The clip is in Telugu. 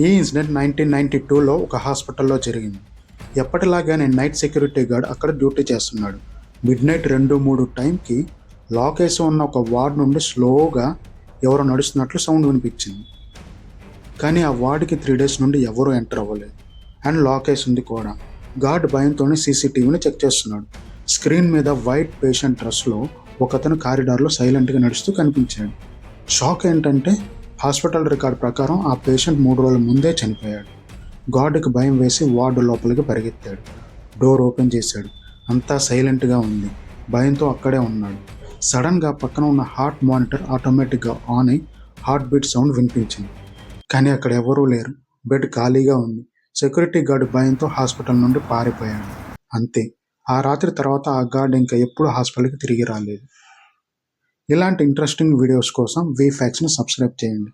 ఈ ఇన్సిడెంట్ 1992లో ఒక హాస్పిటల్లో జరిగింది. ఎప్పటిలాగానే నైట్ సెక్యూరిటీ గార్డ్ అక్కడ డ్యూటీ చేస్తున్నాడు. మిడ్నైట్ 2-3 టైంకి లాక్ వేసి ఉన్న ఒక వార్డ్ నుండి స్లోగా ఎవరో నడుస్తున్నట్లు సౌండ్ వినిపించింది. కానీ ఆ వార్డుకి 3 days నుండి ఎవరూ ఎంటర్ అవ్వలేదు అండ్ లాక్ వేసి ఉంది కూడా. గార్డ్ భయంతోనే సీసీటీవీని చెక్ చేస్తున్నాడు. స్క్రీన్ మీద వైట్ పేషెంట్ డ్రెస్లో ఒకతను కారిడార్లో సైలెంట్గా నడుస్తూ కనిపించాడు. షాక్ ఏంటంటే హాస్పిటల్ రికార్డ్ ప్రకారం ఆ పేషెంట్ 3 రోజుల ముందే చనిపోయాడు. గార్డుకి భయం వేసి వార్డు లోపలికి పరిగెత్తాడు. డోర్ ఓపెన్ చేశాడు. అంతా సైలెంట్గా ఉంది. భయంతో అక్కడే ఉన్నాడు. సడన్గా పక్కన ఉన్న హార్ట్ మానిటర్ ఆటోమేటిక్గా ఆన్ అయి హార్ట్ బీట్ సౌండ్ వినిపించింది. కానీ అక్కడ ఎవరూ లేరు. బెడ్ ఖాళీగా ఉంది. సెక్యూరిటీ గార్డు భయంతో హాస్పిటల్ నుండి పారిపోయాడు. అంతే. ఆ రాత్రి తర్వాత ఆ గార్డ్ ఇంకా ఎప్పుడు హాస్పిటల్కి తిరిగి రాలేదు. ఇలాంటి ఇంట్రెస్టింగ్ వీడియోస్ కోసం వీఫ్యాక్స్ని సబ్స్క్రైబ్ చేయండి.